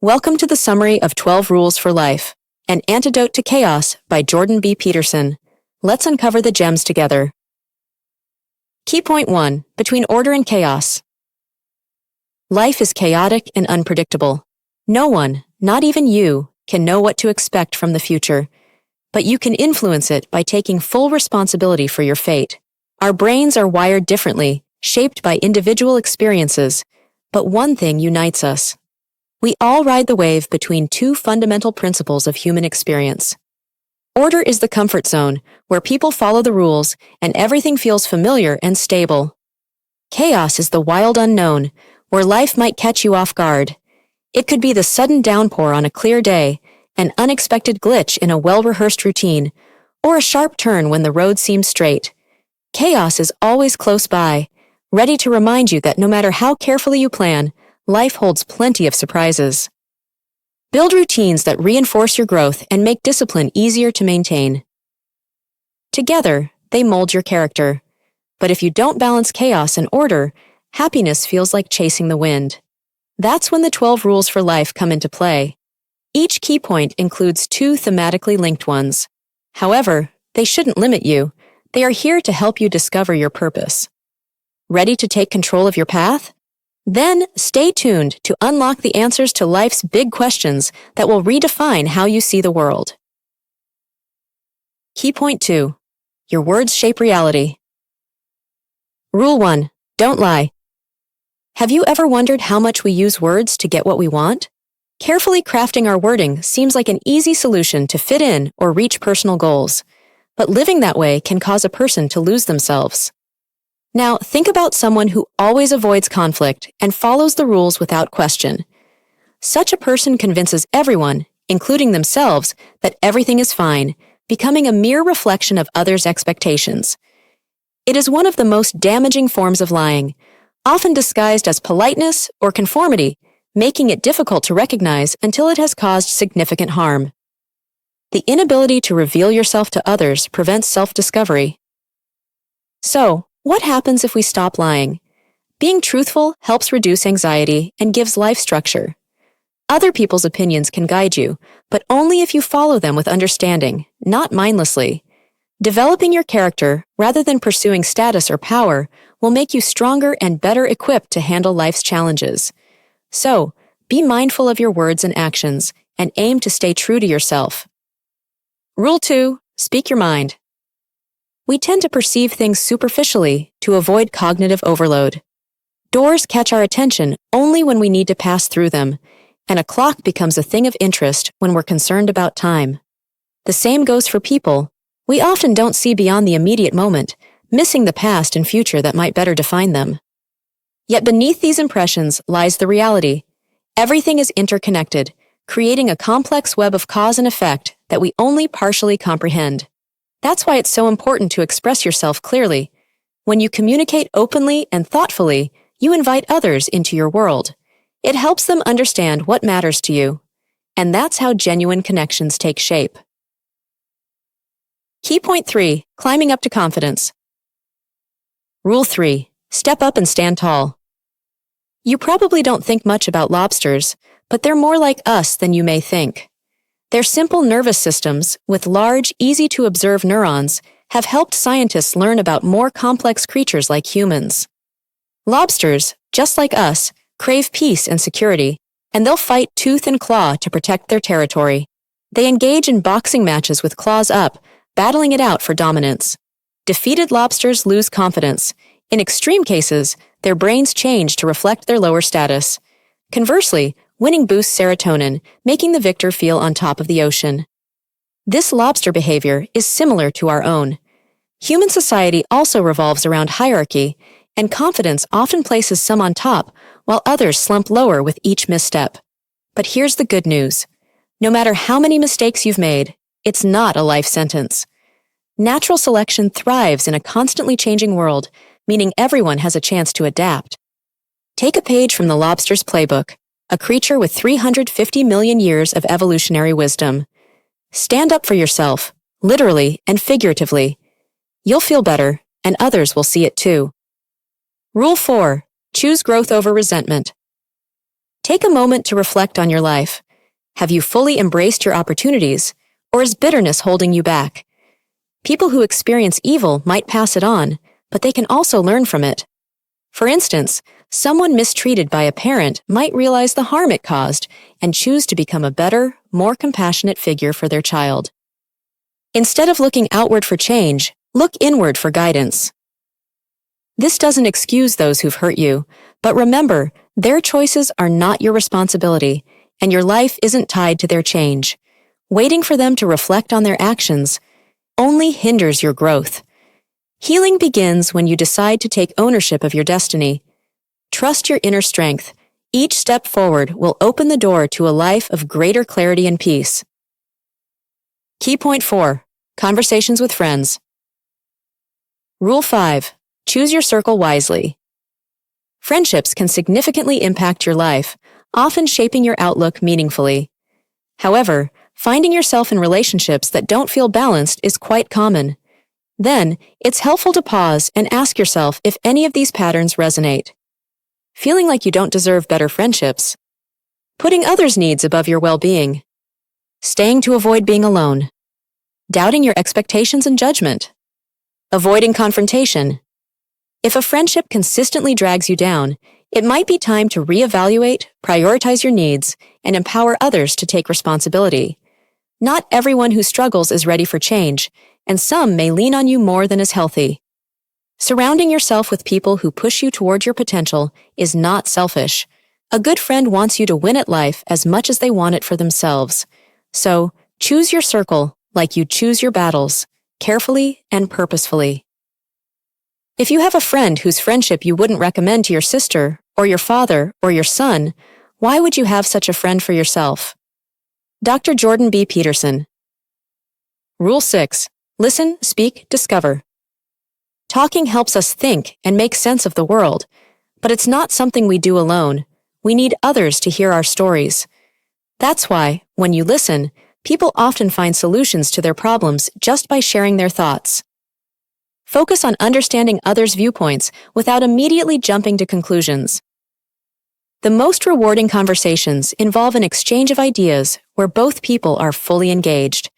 Welcome to the summary of 12 Rules for Life, An Antidote to Chaos by Jordan B. Peterson. Let's uncover the gems together. Key point 1. Between order and chaos. Life is chaotic and unpredictable. No one, not even you, can know what to expect from the future, but you can influence it by taking full responsibility for your fate. Our brains are wired differently, shaped by individual experiences, but one thing unites us. We all ride the wave between two fundamental principles of human experience. Order is the comfort zone, where people follow the rules and everything feels familiar and stable. Chaos is the wild unknown, where life might catch you off guard. It could be the sudden downpour on a clear day, an unexpected glitch in a well-rehearsed routine, or a sharp turn when the road seems straight. Chaos is always close by, ready to remind you that no matter how carefully you plan, life holds plenty of surprises. Build routines that reinforce your growth and make discipline easier to maintain. Together, they mold your character. But if you don't balance chaos and order, happiness feels like chasing the wind. That's when the 12 rules for life come into play. Each key point includes two thematically linked ones. However, they shouldn't limit you. They are here to help you discover your purpose. Ready to take control of your path? Then, stay tuned to unlock the answers to life's big questions that will redefine how you see the world. Key point 2. Your words shape reality. Rule 1. Don't lie. Have you ever wondered how much we use words to get what we want? Carefully crafting our wording seems like an easy solution to fit in or reach personal goals, but living that way can cause a person to lose themselves. Now, think about someone who always avoids conflict and follows the rules without question. Such a person convinces everyone, including themselves, that everything is fine, becoming a mere reflection of others' expectations. It is one of the most damaging forms of lying, often disguised as politeness or conformity, making it difficult to recognize until it has caused significant harm. The inability to reveal yourself to others prevents self-discovery. So, what happens if we stop lying? Being truthful helps reduce anxiety and gives life structure. Other people's opinions can guide you, but only if you follow them with understanding, not mindlessly. Developing your character, rather than pursuing status or power, will make you stronger and better equipped to handle life's challenges. So, be mindful of your words and actions, and aim to stay true to yourself. Rule 2. Speak your mind. We tend to perceive things superficially to avoid cognitive overload. Doors catch our attention only when we need to pass through them, and a clock becomes a thing of interest when we're concerned about time. The same goes for people. We often don't see beyond the immediate moment, missing the past and future that might better define them. Yet beneath these impressions lies the reality. Everything is interconnected, creating a complex web of cause and effect that we only partially comprehend. That's why it's so important to express yourself clearly. When you communicate openly and thoughtfully, you invite others into your world. It helps them understand what matters to you. And that's how genuine connections take shape. Key point 3. Climbing up to confidence. Rule 3. Step up and stand tall. You probably don't think much about lobsters, but they're more like us than you may think. Their simple nervous systems, with large, easy-to-observe neurons, have helped scientists learn about more complex creatures like humans. Lobsters, just like us, crave peace and security, and they'll fight tooth and claw to protect their territory. They engage in boxing matches with claws up, battling it out for dominance. Defeated lobsters lose confidence. In extreme cases, their brains change to reflect their lower status. Conversely, winning boosts serotonin, making the victor feel on top of the ocean. This lobster behavior is similar to our own. Human society also revolves around hierarchy, and confidence often places some on top, while others slump lower with each misstep. But here's the good news. No matter how many mistakes you've made, it's not a life sentence. Natural selection thrives in a constantly changing world, meaning everyone has a chance to adapt. Take a page from the lobster's playbook, a creature with 350 million years of evolutionary wisdom. Stand up for yourself, literally and figuratively. You'll feel better, and others will see it too. Rule 4. Choose growth over resentment. Take a moment to reflect on your life. Have you fully embraced your opportunities, or is bitterness holding you back? People who experience evil might pass it on, but they can also learn from it. For instance, someone mistreated by a parent might realize the harm it caused and choose to become a better, more compassionate figure for their child. Instead of looking outward for change, look inward for guidance. This doesn't excuse those who've hurt you, but remember, their choices are not your responsibility, and your life isn't tied to their change. Waiting for them to reflect on their actions only hinders your growth. Healing begins when you decide to take ownership of your destiny. Trust your inner strength. Each step forward will open the door to a life of greater clarity and peace. Key point 4. Conversations with friends. Rule 5. Choose your circle wisely. Friendships can significantly impact your life, often shaping your outlook meaningfully. However, finding yourself in relationships that don't feel balanced is quite common. Then, it's helpful to pause and ask yourself if any of these patterns resonate. Feeling like you don't deserve better friendships. Putting others' needs above your well-being. Staying to avoid being alone. Doubting your expectations and judgment. Avoiding confrontation. If a friendship consistently drags you down, it might be time to reevaluate, prioritize your needs, and empower others to take responsibility. Not everyone who struggles is ready for change, and some may lean on you more than is healthy. Surrounding yourself with people who push you toward your potential is not selfish. A good friend wants you to win at life as much as they want it for themselves. So, choose your circle like you choose your battles, carefully and purposefully. If you have a friend whose friendship you wouldn't recommend to your sister, or your father, or your son, why would you have such a friend for yourself? Dr. Jordan B. Peterson. Rule 6. Listen, speak, discover. Talking helps us think and make sense of the world, but it's not something we do alone. We need others to hear our stories. That's why, when you listen, people often find solutions to their problems just by sharing their thoughts. Focus on understanding others' viewpoints without immediately jumping to conclusions. The most rewarding conversations involve an exchange of ideas where both people are fully engaged.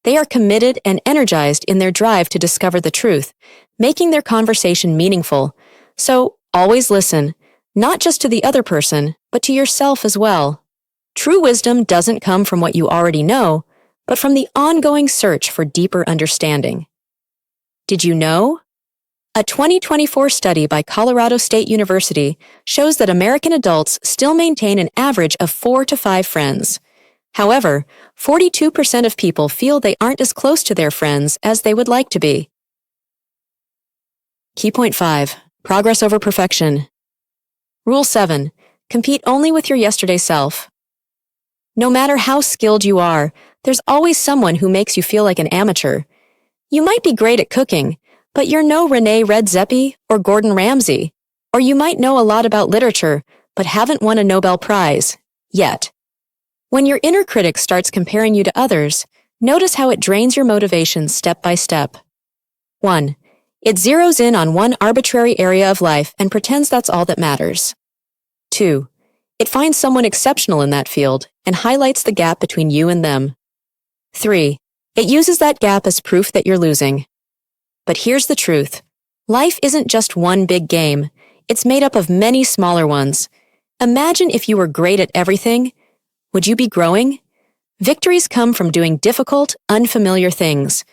They are committed and energized in their drive to discover the truth, making their conversation meaningful. So, always listen, not just to the other person, but to yourself as well. True wisdom doesn't come from what you already know, but from the ongoing search for deeper understanding. Did you know? A 2024 study by Colorado State University shows that American adults still maintain an average of 4 to 5 friends. However, 42% of people feel they aren't as close to their friends as they would like to be. Key point 5. Progress over perfection. Rule 7. Compete only with your yesterday self. No matter how skilled you are, there's always someone who makes you feel like an amateur. You might be great at cooking, but you're no Renee Redzepi or Gordon Ramsay. Or you might know a lot about literature, but haven't won a Nobel Prize. Yet. When your inner critic starts comparing you to others, notice how it drains your motivation step by step. 1. It zeroes in on one arbitrary area of life and pretends that's all that matters. 2. It finds someone exceptional in that field and highlights the gap between you and them. 3. It uses that gap as proof that you're losing. But here's the truth. Life isn't just one big game. It's made up of many smaller ones. Imagine if you were great at everything. Would you be growing? Victories come from doing difficult, unfamiliar things.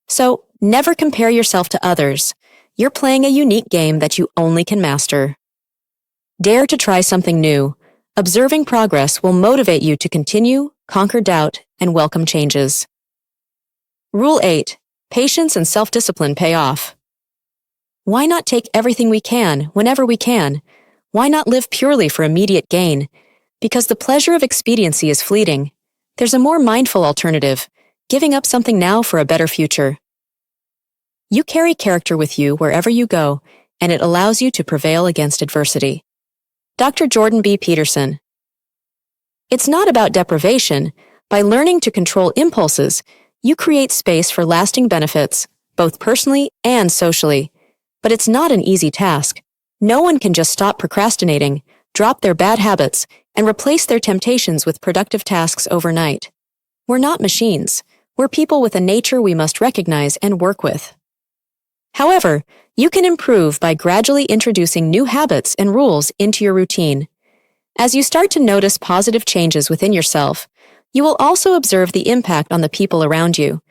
So, never compare yourself to others. You're playing a unique game that you only can master. Dare to try something new. Observing progress will motivate you to continue, conquer doubt, and welcome changes. Rule 8. Patience and self-discipline pay off. Why not take everything we can, whenever we can? Why not live purely for immediate gain? Because the pleasure of expediency is fleeting. There's a more mindful alternative, giving up something now for a better future. You carry character with you wherever you go, and it allows you to prevail against adversity. Dr. Jordan B. Peterson. It's not about deprivation. By learning to control impulses, you create space for lasting benefits, both personally and socially. But it's not an easy task. No one can just stop procrastinating, drop their bad habits, and replace their temptations with productive tasks overnight. We're not machines. We're people with a nature we must recognize and work with. However, you can improve by gradually introducing new habits and rules into your routine. As you start to notice positive changes within yourself, you will also observe the impact on the people around you.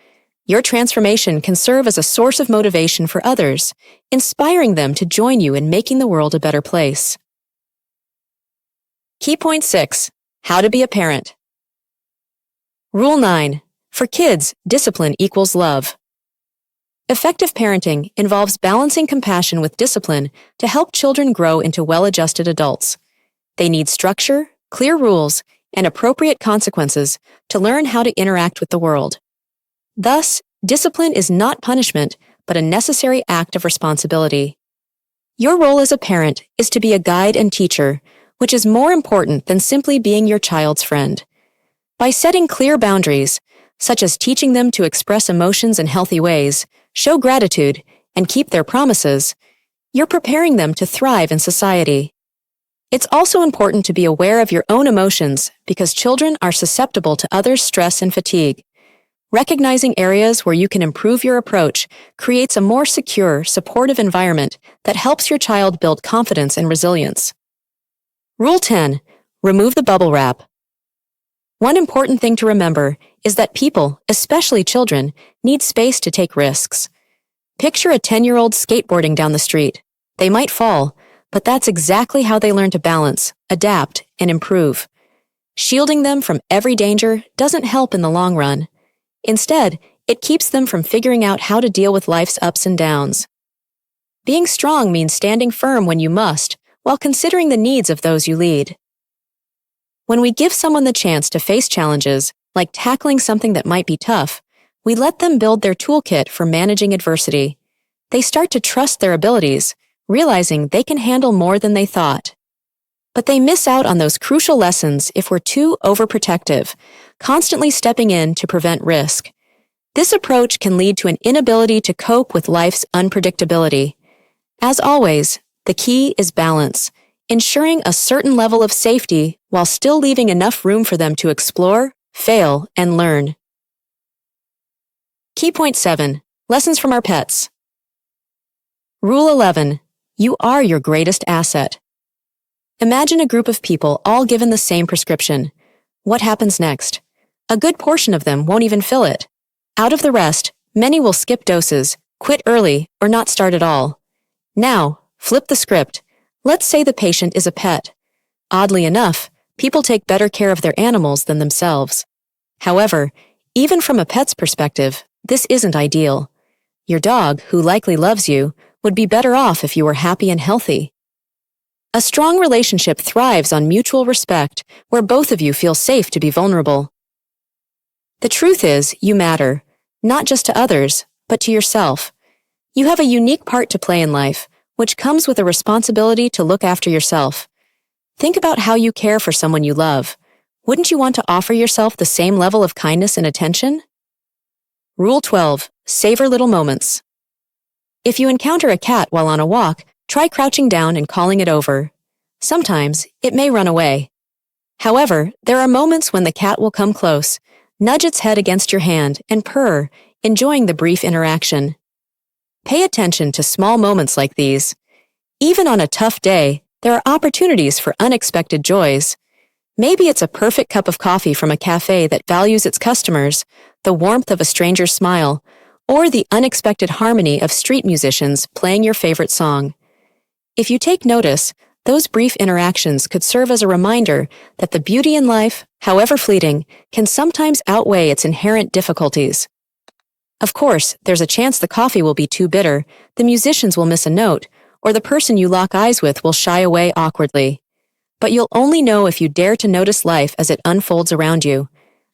Your transformation can serve as a source of motivation for others, inspiring them to join you in making the world a better place. Key point 6. How to be a parent. Rule 9. For kids, discipline equals love. Effective parenting involves balancing compassion with discipline to help children grow into well-adjusted adults. They need structure, clear rules, and appropriate consequences to learn how to interact with the world. Thus, discipline is not punishment, but a necessary act of responsibility. Your role as a parent is to be a guide and teacher, which is more important than simply being your child's friend. By setting clear boundaries, such as teaching them to express emotions in healthy ways, show gratitude, and keep their promises, you're preparing them to thrive in society. It's also important to be aware of your own emotions because children are susceptible to others' stress and fatigue. Recognizing areas where you can improve your approach creates a more secure, supportive environment that helps your child build confidence and resilience. Rule 10. Remove the bubble wrap. One important thing to remember is that people, especially children, need space to take risks. Picture a 10-year-old skateboarding down the street. They might fall, but that's exactly how they learn to balance, adapt, and improve. Shielding them from every danger doesn't help in the long run. Instead, it keeps them from figuring out how to deal with life's ups and downs. Being strong means standing firm when you must, while considering the needs of those you lead. When we give someone the chance to face challenges, like tackling something that might be tough, we let them build their toolkit for managing adversity. They start to trust their abilities, realizing they can handle more than they thought. But they miss out on those crucial lessons if we're too overprotective, constantly stepping in to prevent risk. This approach can lead to an inability to cope with life's unpredictability. As always, the key is balance, ensuring a certain level of safety while still leaving enough room for them to explore, fail, and learn. Key point 7. Lessons from our pets. Rule 11. You are your greatest asset. Imagine a group of people all given the same prescription. What happens next? A good portion of them won't even fill it. Out of the rest, many will skip doses, quit early, or not start at all. Now, flip the script. Let's say the patient is a pet. Oddly enough, people take better care of their animals than themselves. However, even from a pet's perspective, this isn't ideal. Your dog, who likely loves you, would be better off if you were happy and healthy. A strong relationship thrives on mutual respect, where both of you feel safe to be vulnerable. The truth is, you matter, not just to others, but to yourself. You have a unique part to play in life, which comes with a responsibility to look after yourself. Think about how you care for someone you love. Wouldn't you want to offer yourself the same level of kindness and attention? Rule 12. Savor little moments. If you encounter a cat while on a walk, try crouching down and calling it over. Sometimes, it may run away. However, there are moments when the cat will come close, nudge its head against your hand, and purr, enjoying the brief interaction. Pay attention to small moments like these. Even on a tough day, there are opportunities for unexpected joys. Maybe it's a perfect cup of coffee from a cafe that values its customers, the warmth of a stranger's smile, or the unexpected harmony of street musicians playing your favorite song. If you take notice, those brief interactions could serve as a reminder that the beauty in life, however fleeting, can sometimes outweigh its inherent difficulties. Of course, there's a chance the coffee will be too bitter, the musicians will miss a note, or the person you lock eyes with will shy away awkwardly. But you'll only know if you dare to notice life as it unfolds around you.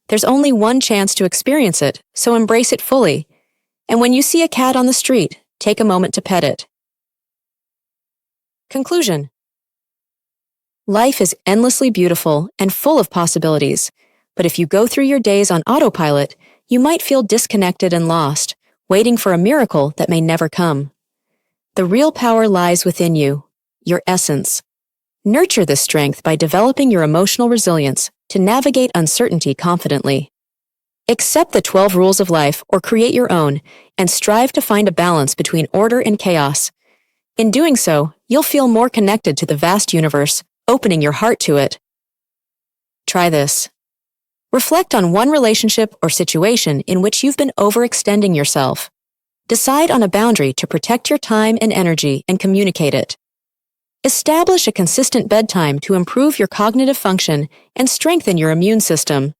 There's only one chance to experience it, so embrace it fully. And when you see a cat on the street, take a moment to pet it. Conclusion. Life is endlessly beautiful and full of possibilities, but if you go through your days on autopilot, you might feel disconnected and lost, waiting for a miracle that may never come. The real power lies within you, your essence. Nurture this strength by developing your emotional resilience to navigate uncertainty confidently. Accept the 12 rules of life or create your own and strive to find a balance between order and chaos. In doing so, you'll feel more connected to the vast universe, opening your heart to it. Try this. Reflect on one relationship or situation in which you've been overextending yourself. Decide on a boundary to protect your time and energy and communicate it. Establish a consistent bedtime to improve your cognitive function and strengthen your immune system.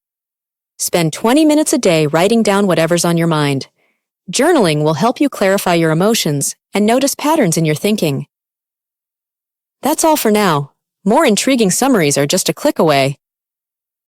Spend 20 minutes a day writing down whatever's on your mind. Journaling will help you clarify your emotions and notice patterns in your thinking. That's all for now. More intriguing summaries are just a click away.